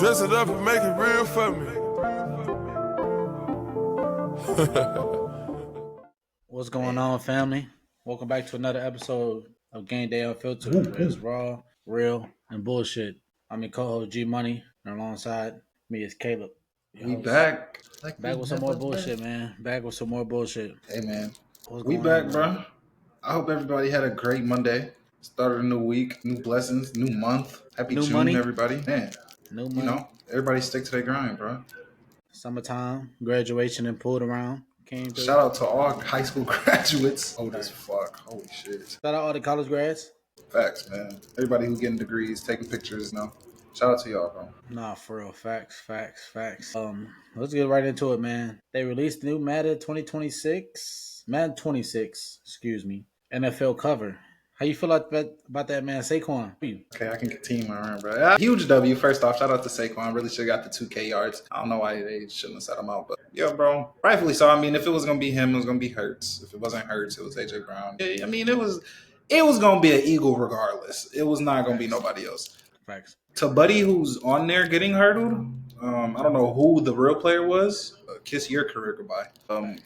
Dress it up and make it real for me. What's going on, family? Welcome back to another episode of Game Day Unfiltered, where it's raw, real, and bullshit. I'm your co-host G Money, and alongside me is Caleb. We back. Back with some more bullshit, man. Back with some more bullshit. Hey, man. What's We going back, on, bro. I hope everybody had a great Monday. Started a new week, new blessings, new month. Happy New June, money. everybody. Man, New you money. know, everybody stick to their grind, bro. Summertime, graduation, and pulled around. Came through. Shout out to all high school graduates. Old as fuck. Holy shit. Shout out all the college grads. Facts, man. Everybody who getting degrees, taking pictures, shout out to y'all, bro. Nah, for real. Facts. Let's get right into it, man. They released the new Madden 2026. Madden 26, excuse me. NFL cover. How you feel about that, man? Saquon. Okay, I can continue my run, bro. Huge W. First off, shout out to Saquon. Really should have got the 2K yards. I don't know why they shouldn't have set him out, but yeah, bro. Rightfully so. I mean, if it was gonna be him, it was gonna be Hurts. If it wasn't Hurts, it was AJ Brown. I mean, it was gonna be an Eagle regardless. It was not gonna be nobody else. Facts. To Buddy, who's on there getting hurdled, I don't know who the real player was. Kiss your career goodbye.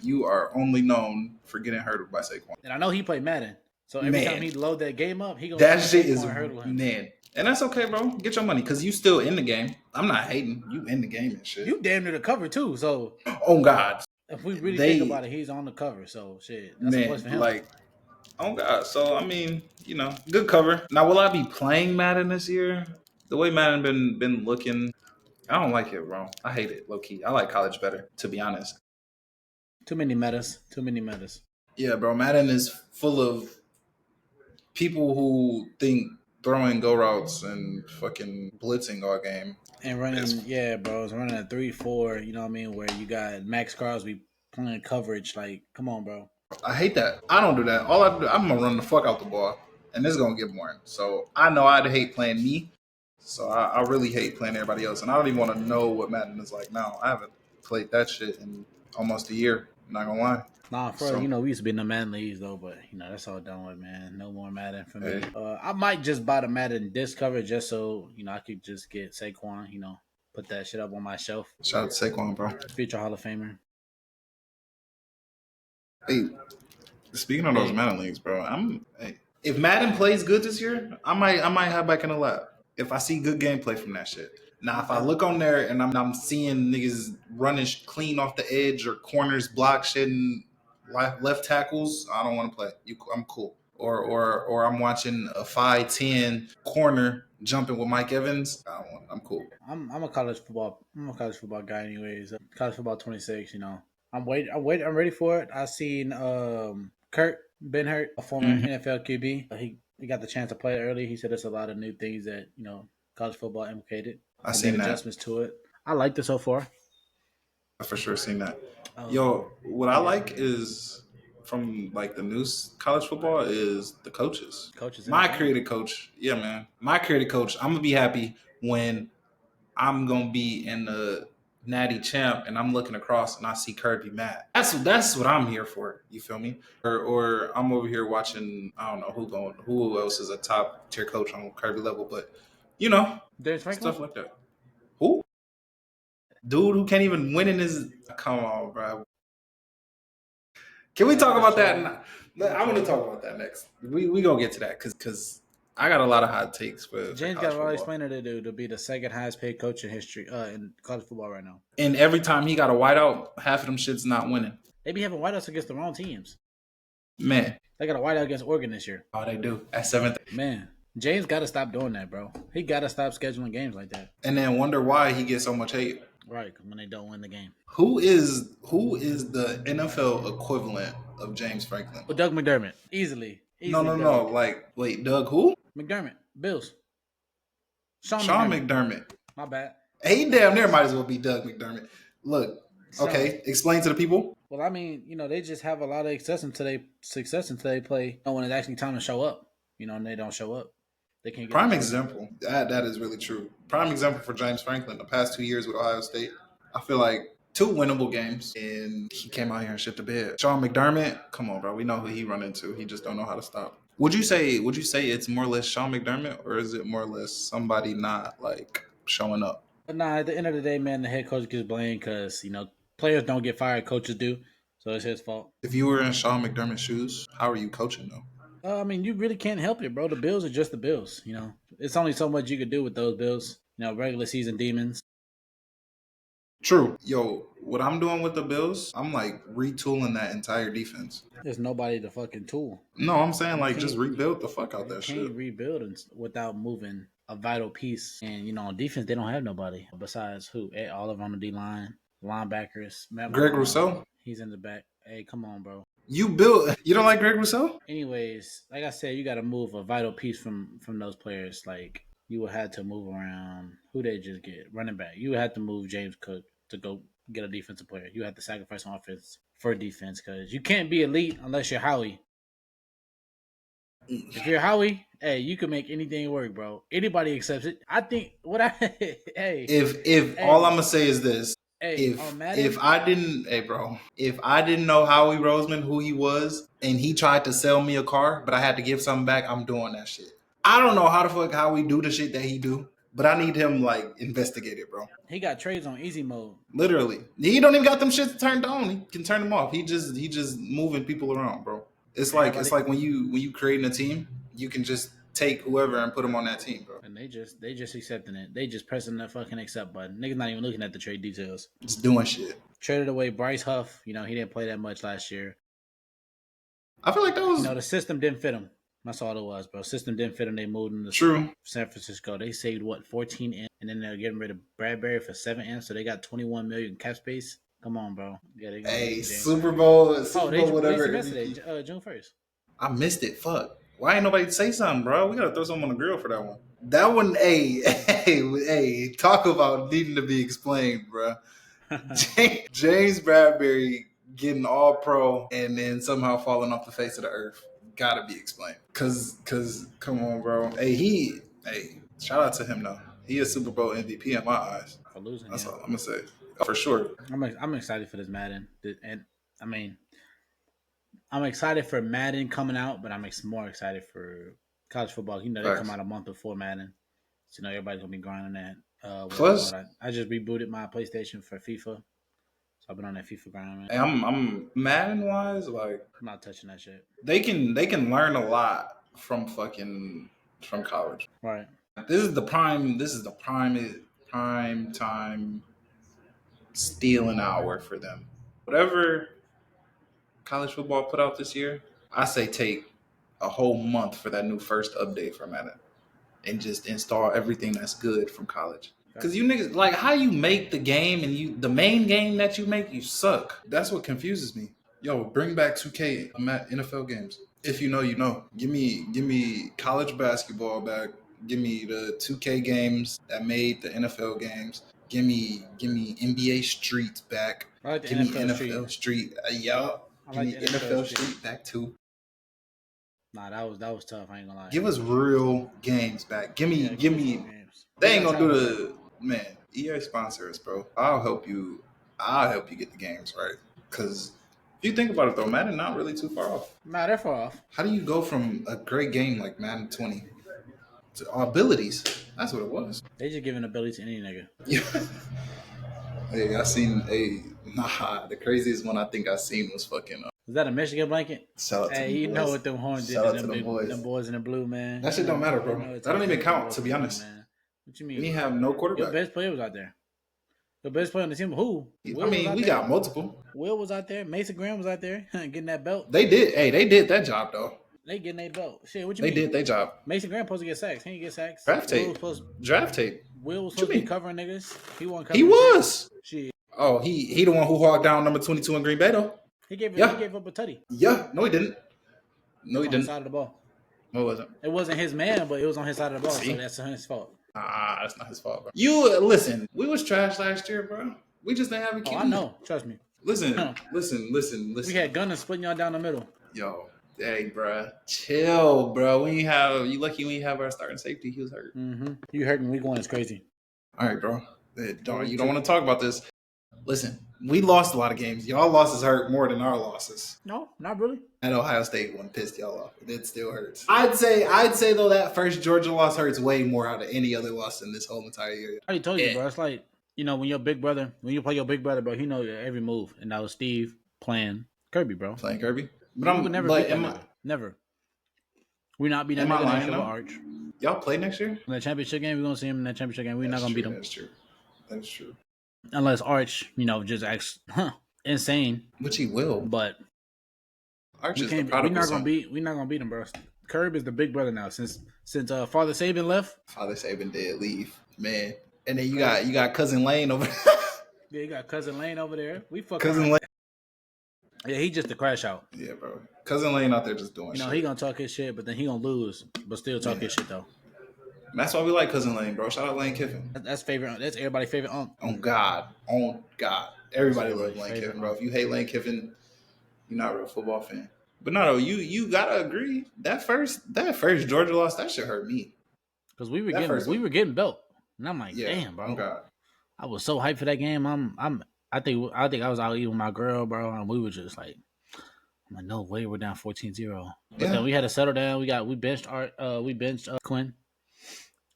You are only known for getting hurdled by Saquon. And I know he played Madden. So every time he load that game up, he gonna that shit is hurdle him. Man. And that's okay, bro. Get your money because you still in the game. I'm not hating. You in the game and shit. You damn near the cover too. So oh God. If we really think about it, he's on the cover. So shit. That's a plus for him. Like, oh God. So I mean, good cover. Now will I be playing Madden this year? The way Madden been looking, I don't like it, bro. I hate it, low key. I like college better, to be honest. Too many metas. Yeah, bro. Madden is full of people who think throwing go routes and fucking blitzing all game. And running, it's running a 3-4, you know what I mean, where you got Max Crosby playing coverage. Like, come on, bro. I hate that. I don't do that. All I do, I'm going to run the fuck out the ball, and this is going to get boring. So I know I'd hate playing me, so I really hate playing everybody else. And I don't even want to know what Madden is like now. I haven't played that shit in almost a year. I'm not going to lie. Nah, we used to be in the Madden leagues though, but that's all done with, man. No more Madden for me. I might just buy the Madden disc cover just so I could just get Saquon. Put that shit up on my shelf. Shout out to Saquon, bro. Future Hall of Famer. Hey, speaking of those Madden leagues, bro, if Madden plays good this year, I might have back in the lab. If I see good gameplay from that shit. Now, if I look on there and I'm seeing niggas running clean off the edge or corners block shit and left tackles, I don't want to play. I'm cool. Or I'm watching a 5'10" corner jumping with Mike Evans. I'm cool. I'm a college football guy anyways. College football 26. I'm ready for it. I seen Kurt Benhurt, a former NFL QB. He got the chance to play early. He said there's a lot of new things that college football implicated. I seen that. Adjustments to it. I liked it so far. I for sure seen that. Yo, what I like is from like the new college football is the coaches. My creative coach. Yeah, man. My creative coach. I'm gonna be happy when I'm gonna be in the Natty Champ and I'm looking across and I see Kirby mad. That's what I'm here for. You feel me? Or I'm over here watching. I don't know who else is a top tier coach on Kirby level, but stuff like that. Who? Dude who can't even win in his. Come on, bro. Can we talk about that? I want to talk about that next. We gonna get to that because I got a lot of hot takes for James got a lot of explaining to do to be the second highest paid coach in history in college football right now. And every time he got a whiteout, half of them shits not winning. They be having whiteouts against the wrong teams. Man, they got a whiteout against Oregon this year. Oh, they do at 7th. Man, James got to stop doing that, bro. He got to stop scheduling games like that. And then wonder why he gets so much hate. Right, when they don't win the game. Who is the NFL equivalent of James Franklin? Well, Doug McDermott, easily. No. Like, wait, Doug who? McDermott, Bills. Sean McDermott. My bad. He damn near might as well be Doug McDermott. Look, okay, explain to the people. Well, I mean, they just have a lot of success until they play. When it's actually time to show up, and they don't show up. They can't get prime example. That is really true. Prime example for James Franklin. The past 2 years with Ohio State, I feel like 2 winnable games, and he came out here and shit the bed. Sean McDermott, come on, bro. We know who he run into. He just don't know how to stop. Would you say it's more or less Sean McDermott, or is it more or less somebody not like showing up? But nah, at the end of the day, man, the head coach gets blamed because players don't get fired, coaches do, so it's his fault. If you were in Sean McDermott's shoes, how are you coaching though? I mean, you really can't help it, bro. The Bills are just the Bills. It's only so much you could do with those Bills. Regular season demons. True. Yo, what I'm doing with the Bills, I'm like retooling that entire defense. There's nobody to fucking tool. No, I'm saying like just rebuild the fuck out that shit. You can't rebuild without moving a vital piece. And on defense, they don't have nobody besides who? All of them on the D line, linebackers. Greg Rousseau. He's in the back. Hey, come on, bro. You don't like Greg Rousseau? Anyways, like I said, you got to move a vital piece from those players. Like you would have to move around. Who they just get running back? You would have to move James Cook to go get a defensive player. You have to sacrifice on offense for defense because you can't be elite unless you're Howie. If you're Howie, hey, you can make anything work, bro. Anybody accepts it. I think if all I'm gonna say is this. If I didn't know Howie Roseman, who he was, and he tried to sell me a car, but I had to give something back, I'm doing that shit. I don't know how the fuck Howie do the shit that he do, but I need him like investigated, bro. He got trades on easy mode. Literally, he don't even got them shits turned on. He can turn them off. He just moving people around, bro. It's like when you creating a team, you can just take whoever and put them on that team, bro. And they just accepting it. They just pressing that fucking accept button. Niggas not even looking at the trade details. Just doing shit. Traded away Bryce Huff. He didn't play that much last year. I feel like that was the system didn't fit him. That's all it was, bro. System didn't fit him. They moved him to San Francisco. They saved 14 M, and then they're getting rid of Bradbury for 7 M, so they got 21 million cap space. Come on, bro. Yeah, Super Bowl, whatever. June 1st. I missed it. Fuck. Why ain't nobody say something, bro? We gotta throw something on the grill for that one. That one, hey, talk about needing to be explained, bro. James Bradbury getting all pro and then somehow falling off the face of the earth. Gotta be explained. Cause come on, bro. Hey, shout out to him though. He is Super Bowl MVP in my eyes. For losing, that's all I'm gonna say. For sure. I'm excited for this Madden. And I mean, I'm excited for Madden coming out, but I'm more excited for college football. They come out a month before Madden. So everybody's gonna be grinding that. Plus, I just rebooted my PlayStation for FIFA. So I've been on that FIFA grind, man. Hey, I'm Madden wise, like I'm not touching that shit. They can learn a lot from college. Right. This is the prime time stealing hour for them. Whatever college football put out this year, I say take a whole month for that new first update for Madden and just install everything that's good from college. Because you niggas, like, how you make the game and the main game that you make, you suck. That's what confuses me. Yo, bring back 2K NFL games. If you know, you know. Give me college basketball back. Give me the 2K games that made the NFL games. Give me NBA Street back. I like the Give NFL me NFL Street. Yup. Give me NFL Street back too. Nah, that was tough. I ain't gonna lie. Give us real games back. Give me. They ain't gonna do the man. EA sponsors, bro. I'll help you get the games right. Cause if you think about it though, Madden not really too far off. Nah, they're far off. How do you go from a great game like Madden 20 to abilities? That's what it was. They just giving ability to any nigga. Hey, the craziest one I think I seen was fucking. Was that a Michigan blanket? Hey, you know what them horns did to them boys in the blue, man. That shit don't matter, bro. That don't even count, to be honest. Man. What you mean? We have no quarterback. Your best player was out there. The best player on the team, who? I mean, we got multiple. Will was out there. Mason Graham was out there getting that belt. They did that job, though. They getting their belt. Shit, what you mean? They did their job. Mason Graham supposed to get sacks. He didn't get sacks. Draft tape. Will was supposed to be covering niggas. He wasn't covering. He was. Shit. Oh, he the one who hogged down number 22 in Green Bay, though. He gave up a tutty. Yeah. No, he didn't. No, he didn't. On his side of the ball. No, it wasn't. It wasn't his man, but it was on his side of the ball, so that's his fault. That's not his fault, bro. You listen. We was trash last year, bro. We just didn't have a kid. Oh, I know. Trust me. Listen. We had Gunner splitting y'all down the middle. Yo, hey, bro, chill, bro. You lucky when you have our starting safety. He was hurt. Mm-hmm. You hurt in week 1. It's crazy. All right, bro. You don't want to talk about this. Listen, we lost a lot of games. Y'all losses hurt more than our losses. No, not really. And Ohio State one pissed y'all off. It still hurts. I'd say though that first Georgia loss hurts way more out of any other loss in this whole entire year. I already told you, bro. It's like, you know, when you play your big brother, bro, he knows every move. And that was Steve playing Kirby, bro. Playing Kirby? But I'm never beat that nigga. Never. We're not beating that nigga next year with Arch. Y'all play next year? In that championship game, we're going to see him in that championship game. We're not going to beat him. That's true. That's true. Unless Arch, you know, just acts insane. Which he will. But Arch is the prodigal son. We're not gonna beat him, bro. Curb is the big brother now. Since Father Saban left. Father Saban did leave, man. And then you got Cousin Lane over there. Yeah, you got Cousin Lane over there. We fucking Cousin Lane. Yeah, he just a crash out. Yeah, bro. Cousin Lane out there just doing shit. You know, he gonna talk his shit, but then he gonna lose, but still talk his shit though. And that's why we like Cousin Lane, bro. Shout out Lane Kiffin. That's favorite. That's everybody's favorite uncle. On God. Everybody loves Lane Kiffin, bro. If you hate Lane Kiffin, you're not a real football fan. But no, you gotta agree that first Georgia loss, that shit hurt me. Because we were getting belt, and I'm like, damn, bro. God. I was so hyped for that game. I think I was out eating with my girl, bro, and we were just like, I'm like, no way, we're down 14-0. But then we had to settle down. We benched Quinn.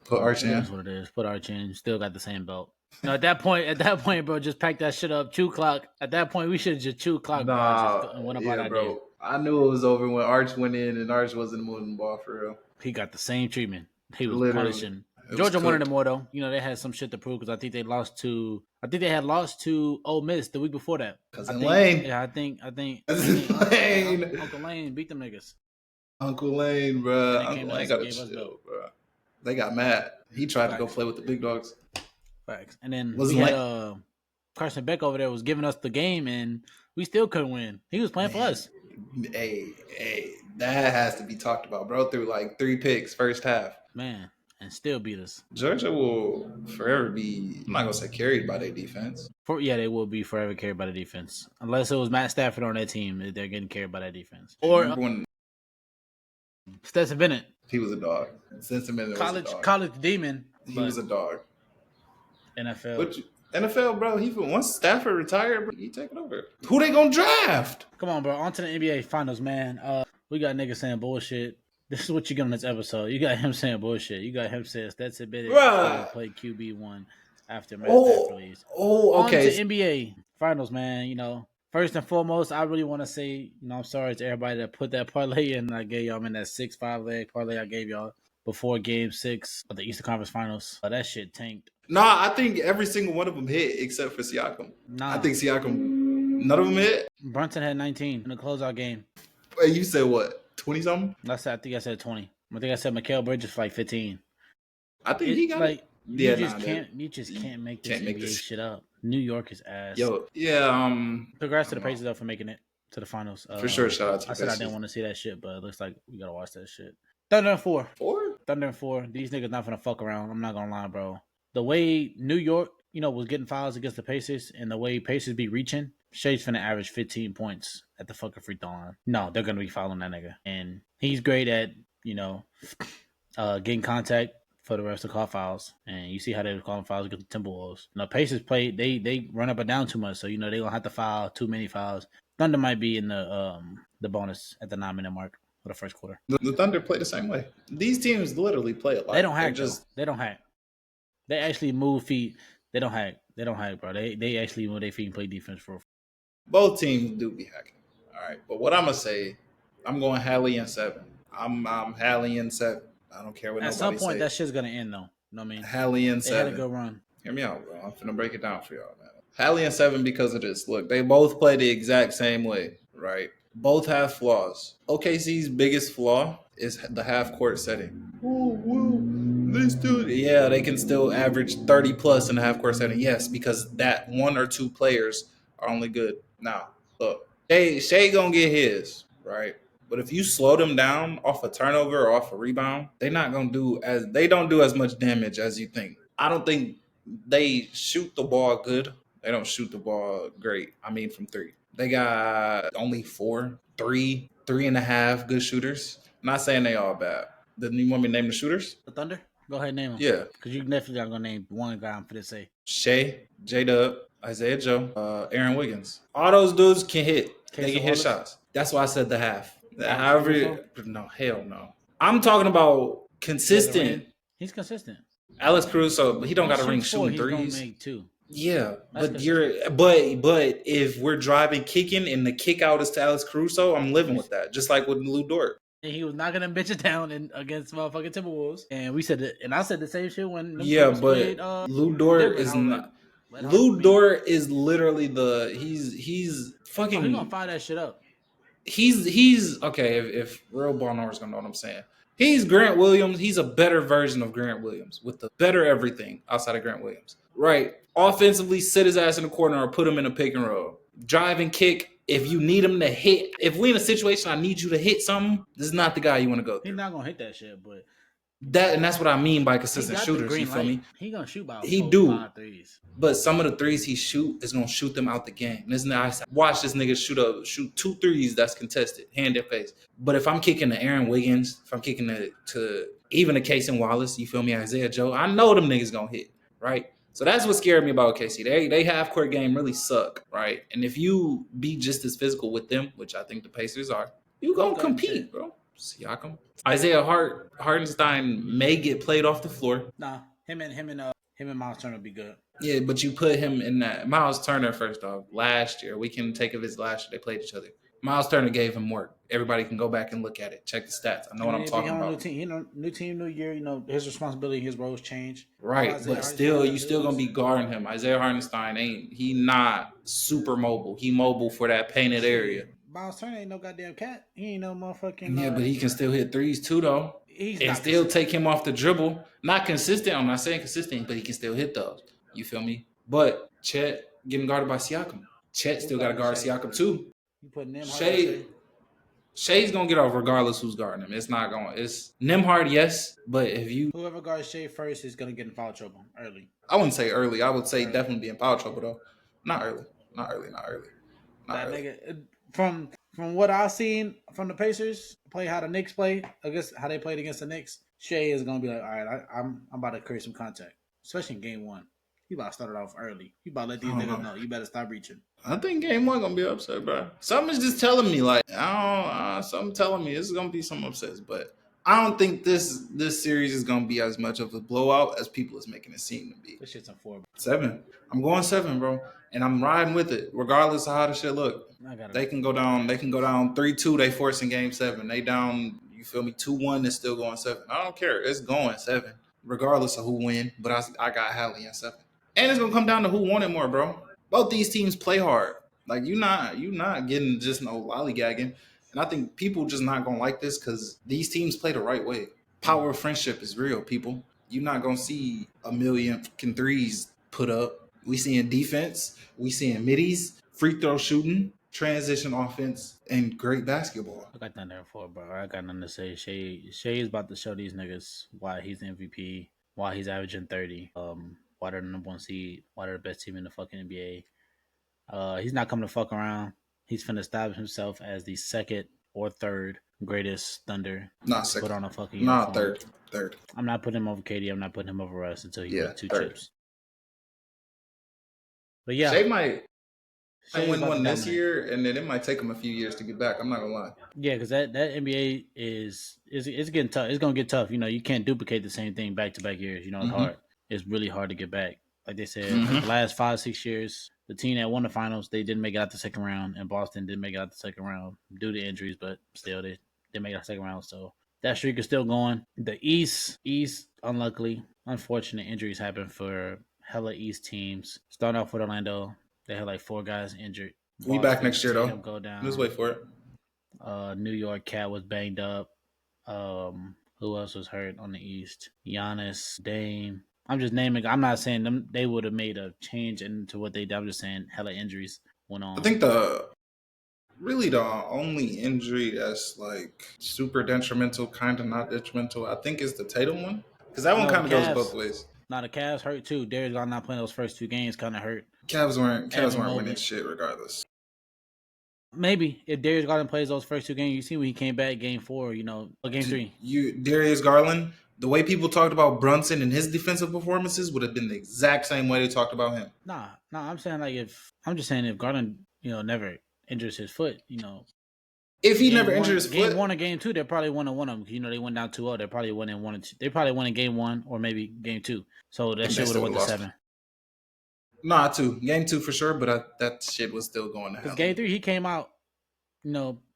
Put Arch in. That's what it is. Put Arch in. Still got the same belt. You know, at that point, bro, just pack that shit up. 2 o'clock. At that point, we should have just 2 o'clock. Nah, and went about bro. Day. I knew it was over when Arch went in, and Arch wasn't moving the ball for real. He got the same treatment. He was punishing. Georgia wanted him more though. You know, they had some shit to prove because I think they had lost to Ole Miss the week before that. Cousin Lane. Yeah, I think Lane. Uncle Lane beat them niggas. Uncle Lane, bro. Uncle Lane got a chill, bro. They got mad. He tried to go play with the big dogs. Facts. And then we had Carson Beck over there was giving us the game, and we still couldn't win. He was playing for us. Hey, that has to be talked about, bro. Threw like 3 picks first half. Man, and still beat us. Georgia will forever be, I'm not going to say carried by their defense. They will be forever carried by the defense. Unless it was Matt Stafford on that team, they're getting carried by that defense. Or Stetson Bennett. He was a dog. Stetson Bennett was a dog. College demon. He was a dog. NFL. NFL, bro, once Stafford retired, bro, he take it over. Who they gonna draft? Come on, bro. On to the NBA Finals, man. We got niggas saying bullshit. This is what you get on this episode. You got him saying bullshit. You got him saying Stetson Bennett played QB1 after Matt Stafford leaves. Oh, okay. On to NBA Finals, man. You know, first and foremost, I really want to say, you know, I'm sorry to everybody that put that parlay in. I gave y'all in that 6-5 leg parlay I gave y'all before Game 6 of the Eastern Conference Finals. That shit tanked. Nah, I think every single one of them hit except for Siakam. Nah. I think Siakam, none of them hit. Brunson had 19 in the closeout game. Wait, you said what? 20-something? I think I said 20. I think I said Mikal Bridges for like 15. I think he got like you just can't make this NBA shit up. New York is ass. Yo, yeah. Congrats to the Pacers though for making it to the finals. For sure, shout out to the Pacers. I didn't want to see that shit, but it looks like we gotta watch that shit. Thunder and 4. Thunder and 4. These niggas not gonna fuck around. I'm not gonna lie, bro. The way New York, you know, was getting fouls against the Pacers, and the way Pacers be reaching, Shai's finna average 15 points at the fucking free throw line. No, they're gonna be fouling that nigga, and he's great at, you know, getting contact for the rest of the call fouls. And you see how they were calling fouls against the Timberwolves. Now Pacers play, they run up and down too much, so you know they gonna have to foul too many fouls. Thunder might be in the bonus at the 9-minute mark for the first quarter. The Thunder play the same way. These teams literally play a lot. They don't hack. They don't hack. They actually move feet. They don't hack. Bro. They actually move their feet and play defense for. Both teams do be hacking. All right. But what I'm going to say, I'm going Hallie in 7. I'm Hallie in 7. I don't care what nobody says. At some point, that shit's going to end, though. You know what I mean? Hallie in 7. They had a good run. Hear me out, bro. I'm finna break it down for y'all, man. Hallie in 7 because of this. Look, they both play the exact same way, right? Both have flaws. OKC's biggest flaw is the half-court setting. They can still average 30 plus in the half court setting. Yes, because that 1 or 2 players are only good. Now, look, Shea gonna get his, right? But if you slow them down off a turnover or off a rebound, they don't do as much damage as you think. I don't think they shoot the ball good. They don't shoot the ball great. I mean, from 3. They got only 4, 3, 3.5 good shooters. I'm not saying they all bad. You want me to name the shooters? The Thunder? Go ahead and name them. Yeah. Because you definitely not going to name one guy I'm going to say. Shea, J-Dub, Isaiah Joe, Aaron Wiggins. All those dudes can hit. They can hit shots. That's why I said the half. However, no, hell no. I'm talking about consistent. He's consistent. Alex Caruso, he don't got a ring shooting threes. He's gonna make 2. Yeah, but but if we're driving, kicking, and the kick out is to Alex Caruso, I'm living with that. Just like with Lou Dort. And he was not gonna bitch it down against motherfucking Timberwolves. And we said it, and I said the same shit when but played, Lou Dort is not. Lou Dort is literally he's fucking. He's gonna fire that shit up. He's okay. If real ball knowers gonna know what I'm saying. He's Grant Williams. He's a better version of Grant Williams with the better everything outside of Grant Williams. Right. Offensively, sit his ass in the corner or put him in a pick and roll. Drive and kick. If you need him to hit, if we in a situation I need you to hit something, this is not the guy you want to go through. He's not gonna hit that shit, but that's what I mean by consistent shooters. You feel me? He gonna shoot about 5 threes. But some of the threes he shoot is gonna shoot them out the game. I watch this nigga shoot 2 threes that's contested, hand in face. But if I'm kicking to Aaron Wiggins, if I'm kicking to even a Case and Wallace, you feel me, Isaiah Joe, I know them niggas gonna hit, right? So that's what scared me about KC. They half court game really suck, right? And if you be just as physical with them, which I think the Pacers are, you gonna compete, bro. Siakam, Isaiah Hartenstein may get played off the floor. Nah, him and Miles Turner be good. Yeah, but you put him in that. Miles Turner, first off, last year we can take of his last year they played each other. Miles Turner gave him work. Everybody can go back and look at it. Check the stats. I know what I'm talking about. New team, new year. His responsibility, his roles change. Right, but still, you still gonna be guarding him. Isaiah Hartenstein he not super mobile. He mobile for that painted area. Miles Turner ain't no goddamn cat. He ain't no motherfucking. Yeah, but he can still hit threes too, though. And still take him off the dribble. Not consistent. I'm not saying consistent, but he can still hit those. You feel me? But Chet getting guarded by Siakam. Chet still got to guard Siakam too. You put Shai's gonna get off regardless who's guarding him. It's not going. It's Nembhard, yes, but if you whoever guards Shai first is gonna get in foul trouble early. I wouldn't say early. I would say definitely be in foul trouble though. Not early. Nigga, from what I've seen from the Pacers play how the Knicks play, I guess how they played against the Knicks, Shai is gonna be like, all right, I'm about to create some contact, especially in game 1. He about to start it off early. He about to let these niggas know you better stop reaching. I think game 1 gonna be upset, bro. Something's just telling me like something telling me it's gonna be some upsets, but I don't think this series is gonna be as much of a blowout as people is making it seem to be. This shit's a 4. 7. I'm going 7, bro, and I'm riding with it regardless of how the shit look. They can go down 3-2. They forcing game 7. They down. You feel me? 2-1. It's still going 7. I don't care. It's going 7, regardless of who win. But I got Hallie in 7. And it's gonna come down to who won it more, bro. Both these teams play hard. Like you not getting just no lollygagging. And I think people just not gonna like this because these teams play the right way. Power of friendship is real, people. You're not gonna see a million fucking threes put up. We seeing defense, we seeing middies, free throw shooting, transition offense, and great basketball. I got nothing there for, bro. I got nothing to say. Shai is about to show these niggas why he's MVP, why he's averaging 30. Why they're the number 1 seed, why they're the best team in the fucking NBA. He's not coming to fuck around. He's finna establish himself as the 2nd or 3rd greatest Thunder. Not 2nd. Put on a fucking uniform. 3rd. I'm not putting him over KD. I'm not putting him over Russ until he gets 2 chips. But yeah. Shai might win one this year, and then it might take him a few years to get back. I'm not gonna lie. Yeah, because that NBA is getting tough. It's gonna get tough. You can't duplicate the same thing back to back years. It's hard. It's really hard to get back. Like they said, the last 5-6 years, the team that won the finals, they didn't make it out the second round, and Boston didn't make it out the second round due to injuries, but still they didn't make it out the second round. So that streak is still going. The East, unluckily, unfortunate injuries happen for hella East teams. Starting off with Orlando, they had like 4 guys injured. We back next year though. Go down. Let's wait for it. New York Cat was banged up. Who else was hurt on the East? Giannis, Dame. I'm just naming. I'm not saying them. They would have made a change into what they did. I'm just saying hella injuries went on. I think the only injury that's like super detrimental, kind of not detrimental, I think is the Tatum one. Because that one kind of goes both ways. Now the Cavs hurt too. Darius Garland not playing those first 2 games kind of hurt. Cavs weren't winning shit regardless. Maybe if Darius Garland plays those first 2 games, you see when he came back game 4, game 3. Darius Garland The way people talked about Brunson and his defensive performances would have been the exact same way they talked about him. Nah. I'm saying like I'm just saying if Garland, never injures his foot, If he never injured his game foot, 1 or game 2, they probably wouldn't have won them. They went down 2-0. They probably won in 1 and 2. They probably won in game 1 or maybe game 2. So that shit would have went to 7. Nah, 2. Game 2 for sure, but that shit was still going to hell. Because game 3, he came out,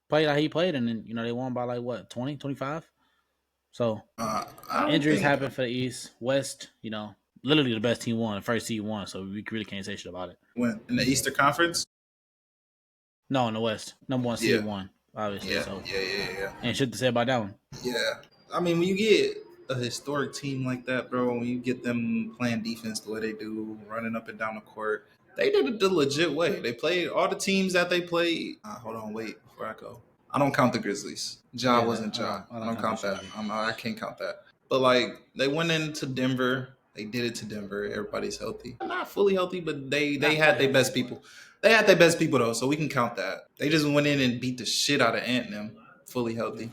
played how he played, and then, they won by like what, 20, 25? So injuries happen for the East. West, literally the best team won. The first seed won, so we really can't say shit about it. When in the Eastern Conference? No, in the West. Number 1 seed won, obviously. Yeah. Ain't shit to say about that one. Yeah. I mean, when you get a historic team like that, bro, when you get them playing defense the way they do, running up and down the court, they did it the legit way. They played all the teams that they played. Hold on, wait, before I go. I don't count the Grizzlies. Wasn't Ja. I don't count that. I can't count that. But, like, they went into Denver. They did it to Denver. Everybody's healthy. Not fully healthy, but they had their best people. They had their best people, though, so we can count that. They just went in and beat the shit out of Ant and them, fully healthy.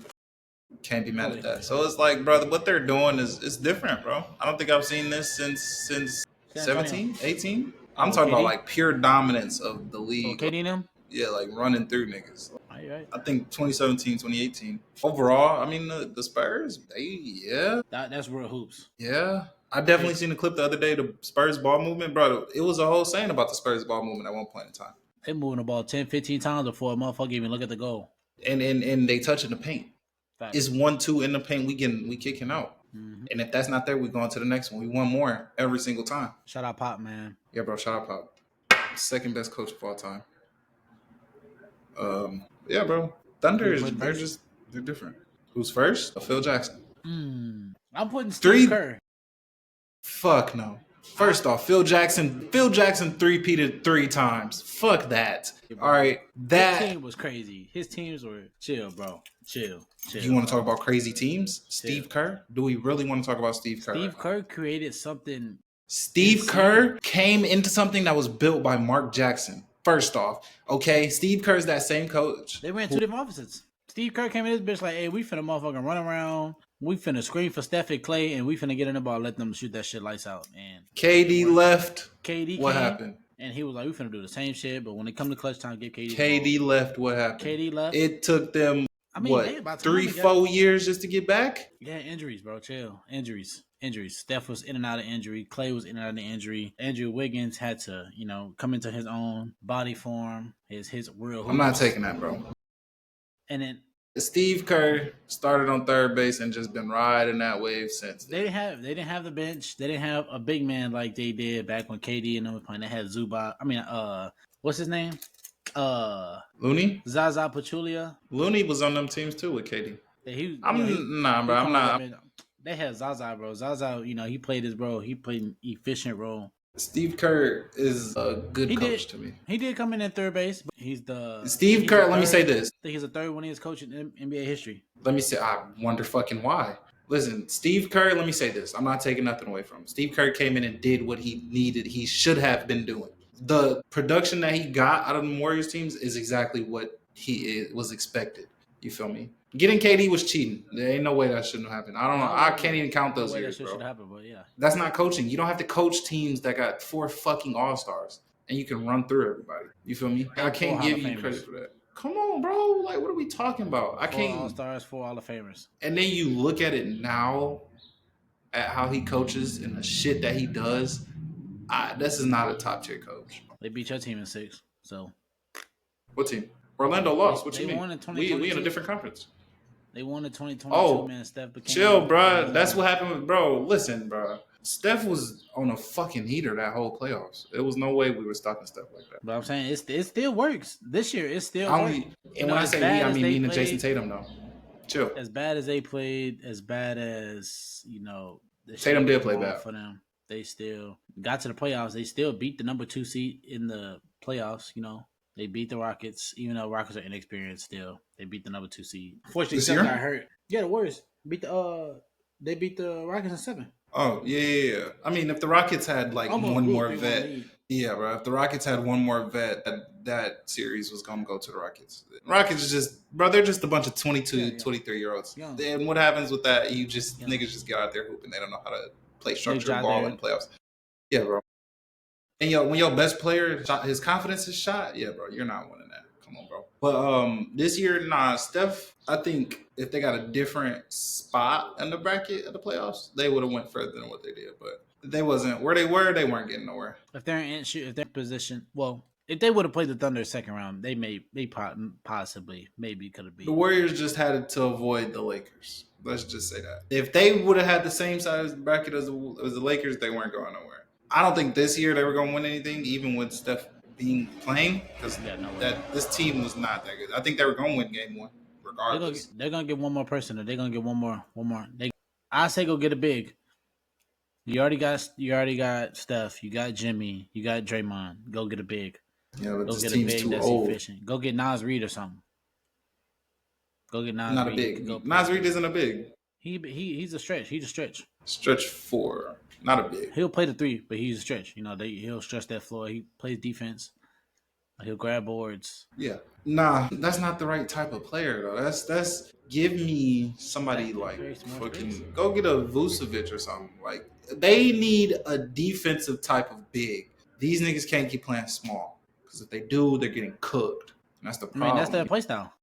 Can't be mad at that. So it's like, brother, what they're doing is different, bro. I don't think I've seen this since 17, 18. I'm talking about, like, pure dominance of the league. KD and them? Yeah, like running through niggas. Right. I think 2017, 2018. Overall, I mean, the Spurs, That's real hoops. Yeah. I definitely seen a clip the other day, the Spurs ball movement, bro. It was a whole saying about the Spurs ball movement at one point in time. They moving the ball 10, 15 times before a motherfucker even look at the goal. And they touching the paint. Fact. It's 1-2 in the paint, we kicking out. Mm-hmm. And if that's not there, we going to the next one. We want more every single time. Shout out Pop, man. Yeah, bro, shout out Pop. Second best coach of all time. Yeah, bro. Thunder they're different. Who's first? Phil Jackson. I'm putting Steve Kerr. Fuck no. First off, Phil Jackson three-peated 3 times. Fuck that. All right, His team was crazy. His teams were chill, bro. Chill. You want to talk about crazy teams? Steve Kerr? Do we really want to talk about Steve Kerr? Steve Kerr created something. Steve Kerr came into something that was built by Mark Jackson. First off, okay, Steve Kerr's that same coach. They ran 2 different offenses. Steve Kerr came in this bitch like, hey, we finna motherfucking run around. We finna screen for Steph and Clay, and we finna get in the ball, let them shoot that shit lights out. And KD left. What happened? And he was like, we finna do the same shit, but when it come to clutch time, get KD. KD left. What happened? KD left. It took them, 3-4 years just to get back? Yeah, injuries, bro. Chill. Injuries. Steph was in and out of injury. Clay was in and out of injury. Andrew Wiggins had to, come into his own body form, his real. I'm not taking that, bro. And then Steve Kerr started on third base and just been riding that wave since. They didn't have the bench. They didn't have a big man like they did back when KD and them was playing. They had Zubac. I mean, what's his name? Looney? Zaza Pachulia. Looney was on them teams too with KD. I'm not. They had Zaza, bro. Zaza, he played his role. He played an efficient role. Steve Kerr is a good coach to me. He did come in at third base, but he's the Steve Kerr. Let me say this. I think he's the third winningest coach in NBA history. Let me say. I wonder fucking why. Listen, Steve Kerr. Let me say this. I'm not taking nothing away from him. Steve Kerr came in and did what he needed. He should have been doing. The production that he got out of the Warriors teams is exactly what was expected. You feel me? Getting KD was cheating. There ain't no way that shouldn't have happened. I don't know. I can't even count those years, bro. Should happen, but yeah. That's not coaching. You don't have to coach teams that got 4 fucking all-stars and you can run through everybody. You feel me? I can't give you credit for that. Come on, bro. Like, what are we talking about? I can't. 4 all-stars, 4 Hall of Famers. And then you look at it now, at how he coaches and the shit that he does. This is not a top-tier coach. They beat your team in 6, so. What team? Orlando lost. What you mean? Won in we in a different conference. They won in 2022, man. Steph became. Chill, bro. That's what happened with, bro. Listen, bro. Steph was on a fucking heater that whole playoffs. There was no way we were stopping Steph like that. But I'm saying it still works. This year, it still works. And when I say we, I mean me and Jason Tatum, though. Chill. As bad as they played, as bad as, Tatum did play bad for them. They still got to the playoffs. They still beat the number 2 seed in the playoffs, They beat the Rockets, even though Rockets are inexperienced still. They beat the number 2 seed. Unfortunately, Steph got hurt. Yeah, the Warriors they beat the Rockets in 7. Oh, yeah. I mean, if the Rockets had like one more vet, Yeah, bro. If the Rockets had one more vet, that series was going to go to the Rockets. Rockets is just, bro, they're just a bunch of 22, 23-year-olds. And what happens with that? Niggas just get out there hooping. They don't know how to play structured ball in the playoffs. Yeah, bro. And when your best player, his confidence is shot, yeah, bro, you're not winning that. Come on, bro. But this year, Steph, I think if they got a different spot in the bracket of the playoffs, they would have went further than what they did. But they wasn't where they were. They weren't getting nowhere. If they're in position, well, if they would have played the Thunder second round, they possibly could have beat. The Warriors just had to avoid the Lakers. Let's just say that. If they would have had the same size bracket as the Lakers, they weren't going nowhere. I don't think this year they were going to win anything, even with Steph playing, because this team was not that good. I think they were going to win game one, regardless. They're going to get one more person, or they're going to get one more. I say go get a big. You already got Steph. You got Jimmy. You got Draymond. Go get a big. Yeah, but this team's too old. Efficient. Go get Nas Reed or something. Go get Nas Reed. Not a big. Nas Reed isn't a big. He's a stretch. He's a stretch. Stretch 4. Not a big. He'll play the 3, but he's a stretch. He'll stretch that floor. He plays defense. He'll grab boards. Yeah. Nah, that's not the right type of player though. That's give me somebody like fucking go get a Vucevic or something. Like they need a defensive type of big. These niggas can't keep playing small because if they do, they're getting cooked. And that's the problem. That's their play style.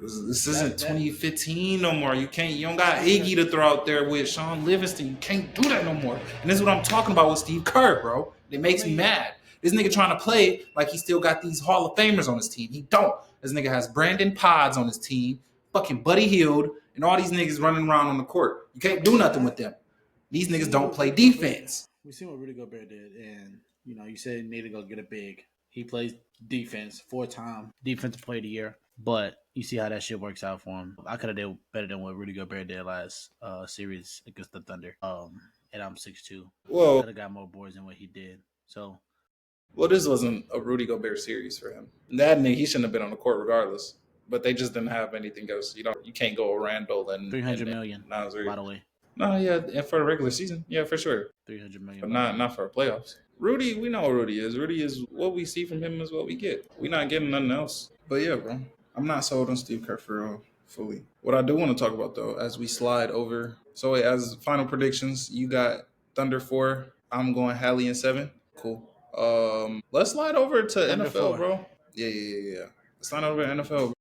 This isn't 2015 no more. You don't got Iggy to throw out there with Sean Livingston. You can't do that no more. And this is what I'm talking about with Steve Kerr, bro. It makes me mad. This nigga trying to play like he still got these Hall of Famers on his team. He don't. This nigga has Brandon Pods on his team, fucking Buddy Hield, and all these niggas running around on the court. You can't do nothing with them. These niggas don't play defense. We see what Rudy Gobert did, and you said you need to go get a big. He plays defense, 4-time defensive player of the year. But you see how that shit works out for him. I could have did better than what Rudy Gobert did last series against the Thunder. And I'm 6'2". Well, could have got more boards than what he did. So, this wasn't a Rudy Gobert series for him. That nigga, he shouldn't have been on the court regardless. But they just didn't have anything else. You can't go Randall and $300 million. By the way. No, yeah, and for the regular season, yeah, for sure. $300 million. But not for playoffs. Rudy, we know what Rudy is. Rudy is what we see from him is what we get. We're not getting nothing else. But yeah, bro. I'm not sold on Steve Kerr for real, fully. What I do want to talk about, though, as we slide over. So, as final predictions, you got Thunder 4. I'm going Hallie in 7. Cool. Let's slide over to Thunder NFL, 4. Bro. Yeah. Let's slide over to NFL.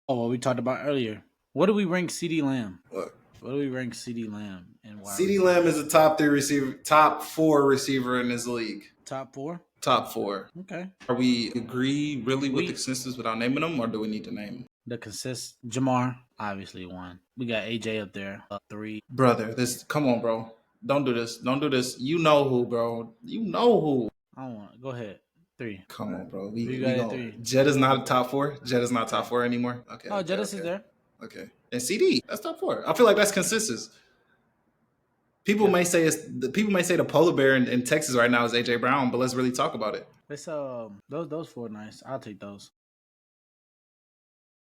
Oh, what we talked about earlier. What do we rank CeeDee Lamb? What do we rank CeeDee Lamb? And why? CeeDee Lamb is a top 4 receiver in this league. Top 4? Top 4. Okay. Are we agree really with the consensus without naming them, or do we need to name them? The consensus, Jamar, obviously 1. We got AJ up there, 3. Brother, come on, bro. Don't do this. You know who, bro. You know who. I don't want to. Go ahead. 3. Come on, bro. We got 3. Jed is not a top 4. Jed is not top 4 anymore. Okay. Oh, Jed is there. Okay. And CD, that's top 4. I feel like that's consensus. People may say the polar bear in Texas right now is AJ Brown, but let's really talk about it. It's those 4 nice. I'll take those.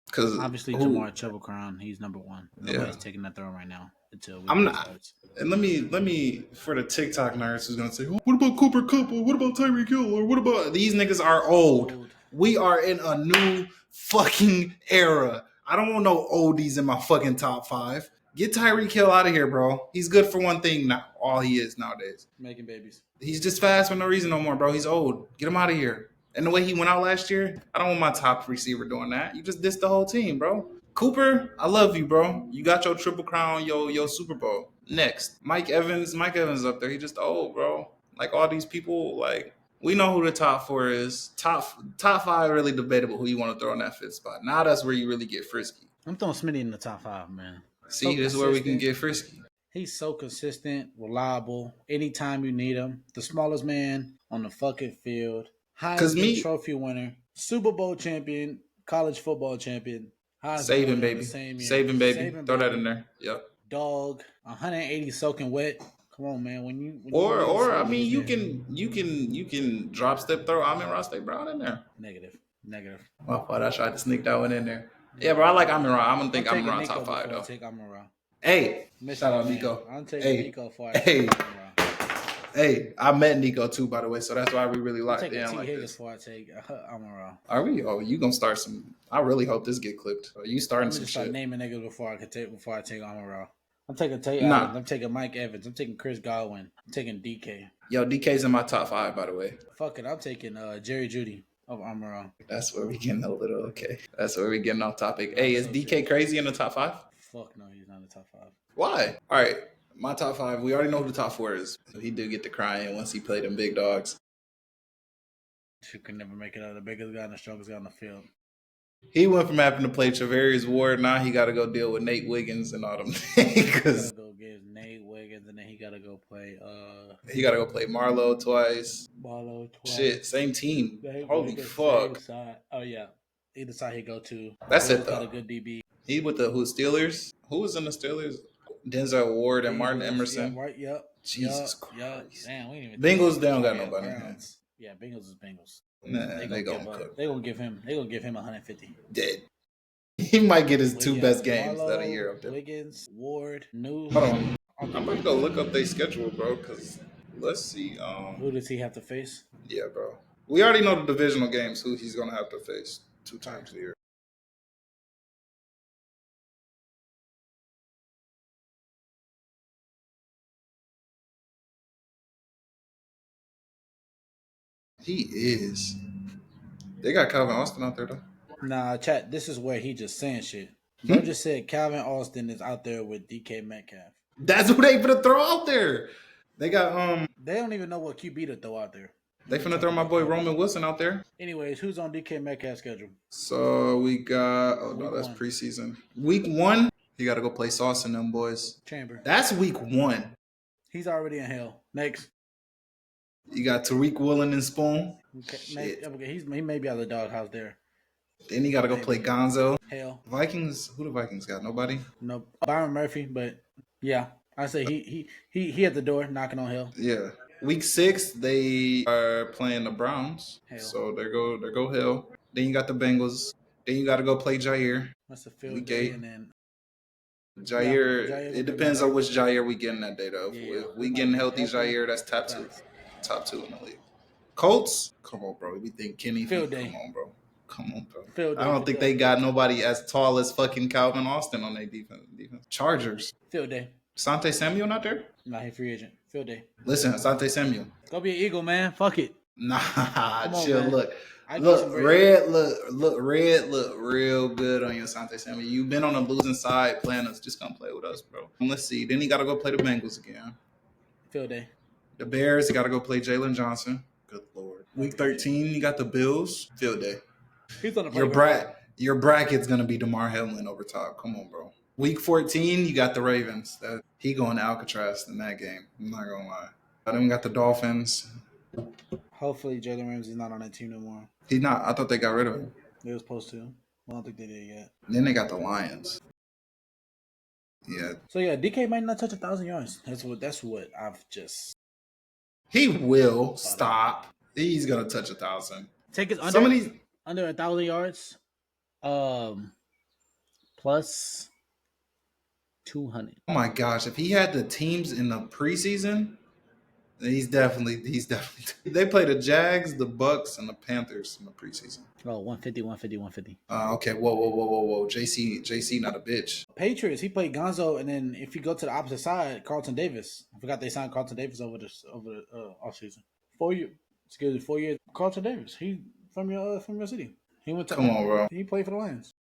Because obviously Jamar Triple Crown, he's number 1. Nobody's taking that throne right now until I'm not. Starts. And let me for the TikTok nerds who's gonna say, what about Cooper Kupp? Or what about Tyreek Hill? Or what about these niggas are old. We are in a new fucking era. I don't want no oldies in my fucking top 5. Get Tyreek Hill out of here, bro. He's good for one thing now. All he is nowadays. Making babies. He's just fast for no reason no more, bro. He's old. Get him out of here. And the way he went out last year, I don't want my top receiver doing that. You just dissed the whole team, bro. Cooper, I love you, bro. You got your Triple Crown, your Super Bowl. Next, Mike Evans is up there. He just old, bro. Like all these people, like we know who the top 4 is. Top 5 really debatable who you want to throw in that 5th spot. Now that's where you really get frisky. I'm throwing Smitty in the top 5, man. See, this is where we can get frisky. He's so consistent, reliable. Anytime you need him, the smallest man on the fucking field. Heisman Trophy winner, Super Bowl champion, college football champion. Saving baby. Saving baby. Throw that in there. Yep. Dog, 180 soaking wet. Come on, man. When you you can drop step throw Amon-Ra St. Brown in there. Negative. My fault. I tried to sneak that one in there. Yeah, bro. I like Amon-Ra. I'm gonna think Amon-Ra top 5 though. Take Amon-Ra. Hey, shout out Nico. I'm taking Nico for it. Hey. Hey, I met Nico too, by the way, so that's why we really locked in T. like Higgins this. before I take Amon-Ra. Are we? Oh, you gonna start some? I really hope this get clipped. You starting some Start shit? naming niggas before I take Amon-Ra. I'm taking Tate Nah. Adams. I'm taking Mike Evans. I'm taking Chris Godwin. I'm taking DK. Yo, DK's in my top 5, by the way. Fuck it. I'm taking Jerry Jeudy over Amon-Ra. That's where we getting a little okay. That's where we getting off topic. Hey, is DK crazy in the top 5? Fuck no, he's not in the top 5. Why? All right, my top 5. We already know who the top 4 is. He did get to crying once he played them big dogs. You can never make it out. The biggest guy and the strongest guy on the field. He went from having to play Travarius Ward, now he got to go deal with Nate Wiggins and all them things. He gotta go get Nate Wiggins, and then he gotta go play. He got to go play Marlowe twice. Shit, same team. Holy fuck. Side. Oh yeah, either side he go to. That's it though. Got a good DB. He with the Steelers? Who was in the Steelers? Denzel Ward and Martin Emerson. Yeah, right. Yep. Jesus Christ. Damn, we didn't even. Bengals, they don't got nobody. Yeah, Bengals is Bengals. Nah, they gonna cook. They gonna give him 150. Dead. He might get his 2 best games that a year up there. Wiggins, Ward, New. Hold on. I'm about to go look up their schedule, bro, because let's see. Who does he have to face? Yeah, bro. We already know the divisional games, who he's going to have to face 2 times a year. He is. They got Calvin Austin out there, though. Nah, chat, this is where he just saying shit. Bro just said Calvin Austin is out there with DK Metcalf. That's who they finna throw out there. They got They don't even know what QB to throw out there. They finna throw my boy Roman Wilson out there. Anyways, who's on DK Metcalf's schedule? So we got that's preseason. Week 1, he gotta go play Sauce and them boys. Chamber. That's week 1. He's already in hell. Next. You got Tariq Woolen and Spoon. Okay, he may be out of the doghouse there. Then you got to go play Gonzo. Hell. Vikings. Who the Vikings got? Nobody. No, Byron Murphy. But yeah, I say he at the door knocking on hell. Yeah. Week 6, they are playing the Browns. Hell. So there go hell. Then you got the Bengals. Then you got to go play Jair. That's the field week day, 8. and then Jair. It depends on which Jair we getting that day though. If we getting healthy Jair, that's top 2 in the league. Colts. Come on, bro. We think Kenny. Field day. Come on, bro. I don't think they got nobody as tall as fucking Calvin Austin on their defense. Chargers. Field day. Asante Samuel not there? Nah, he free agent. Field day. Listen, Asante Samuel. Go be an Eagle, man. Fuck it. Nah, chill. Man. Look, red look real good on you, Asante Samuel. You've been on the losing side playing us. Just come play with us, bro. Let's see. Then he got to go play the Bengals again. Field day. The Bears, he got to go play Jalen Johnson. Good Lord. Week 13, you got the Bills. Field day. He's on the Your bracket's gonna be DeMar Hamlin over top. Come on, bro. Week 14, you got the Ravens. He going to Alcatraz in that game. I'm not gonna lie. Then we got the Dolphins. Hopefully, Jalen Ramsey's not on that team no more. He's not. I thought they got rid of him. They were supposed to. I don't think they did yet. Then they got the Lions. Yeah. So yeah, DK might not touch 1,000 yards. That's what I've just. He will stop. He's gonna touch 1,000. Take his under 1,000 yards. Plus 200. Oh my gosh! If he had the teams in the preseason, he's definitely. They play the Jags, the Bucks, and the Panthers in the preseason. Oh, 150. Okay. Whoa. JC, not a bitch. Patriots. He played Gonzo, and then if you go to the opposite side, Carlton Davis. I forgot they signed Carlton Davis over the offseason. 4 years. Excuse me, 4 years. Carlton Davis. He from your city. He went to. Come on, bro. He played for the Lions.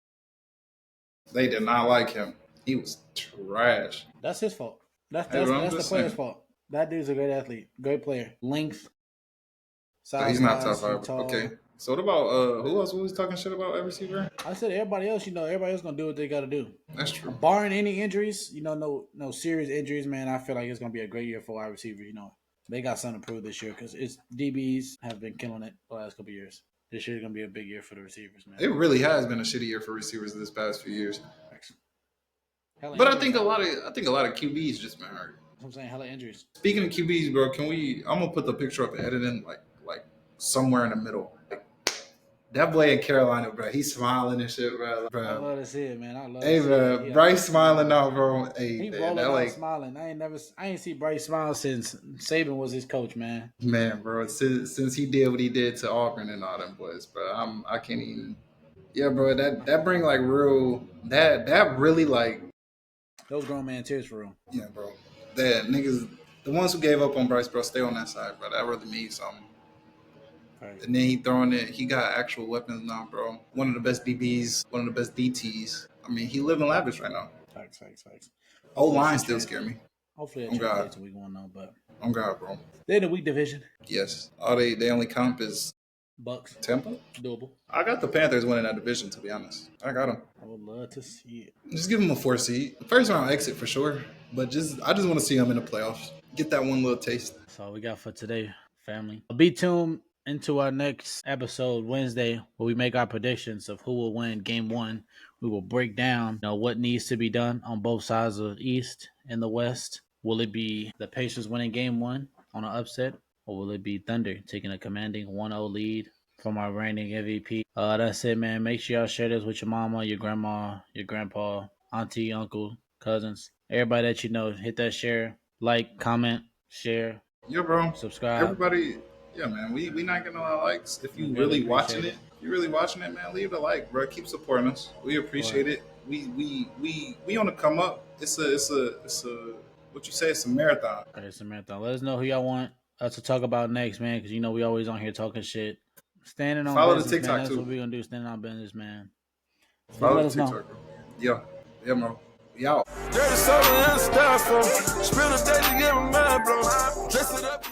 They did not like him. He was trash. That's his fault. That's the player's fault. That dude's a great athlete, great player. Length. Size, he's not top 5. Tall. Okay. So what about who else was talking shit about receiver? I said everybody else. Everybody else gonna do what they gotta do. That's true. Barring any injuries, no serious injuries, man. I feel like it's gonna be a great year for wide receivers. They got something to prove this year because its DBs have been killing it the last couple of years. This year's gonna be a big year for the receivers, man. It really has been a shitty year for receivers this past few years. But I think a lot of QBs just been hurt. I'm saying hella injuries. Speaking of QBs, bro, I'm gonna put the picture up and edit in like somewhere in the middle. That boy in Carolina, bro, he's smiling and shit, bro. I love to see it, man. I love Hey, to see bro, it. Bryce smiling now, bro. Hey, He man, rolling that out like, smiling. I ain't see Bryce smile since Saban was his coach, man. man, bro. Since he did what he did to Auburn and all them boys, bro, I can't even. Yeah, bro, that bring like real that really like Those grown man tears for real. yeah, bro. That niggas, the ones who gave up on Bryce, bro, stay on that side, bro. That really means something. Right. And then he throwing it. He got actual weapons now, bro. One of the best DBs, one of the best DTs. I mean, he living lavish right now. Facts. O-line still scare me. Hopefully that translates to week 1 though, but on God, bro. They're in the weak division. Yes. All they only comp is Bucks. Tampa? Doable. I got the Panthers winning that division, to be honest. I got them. I would love to see it. Just give them a 4 seed. First round exit for sure. But I just want to see them in the playoffs. Get that one little taste. That's all we got for today, family. Be tuned into our next episode Wednesday where we make our predictions of who will win game 1. We will break down what needs to be done on both sides of the East and the West. Will it be the Pacers winning game 1 on an upset? Or will it be Thunder taking a commanding 1-0 lead from our reigning MVP? That's it, man. Make sure y'all share this with your mama, your grandma, your grandpa, auntie, uncle, cousins. Everybody that you know, hit that share, like, comment, share. Yeah, bro. Subscribe. Everybody, yeah, man. We not getting a lot of likes. If you really watching it, man, leave a like, bro. Keep supporting us. We appreciate it. We on the come up. It's a what you say? It's a marathon. Okay, it's a marathon. Let us know who y'all want us to talk about next, man, because we always on here talking shit. Standing on Follow business, the TikTok man. That's too. what we're gonna do. Standing on business, man. Follow the TikTok, bro. Yeah, bro. We out. Dirty soda and styrofoam. Spill the day to get my mind blown. Dress it up.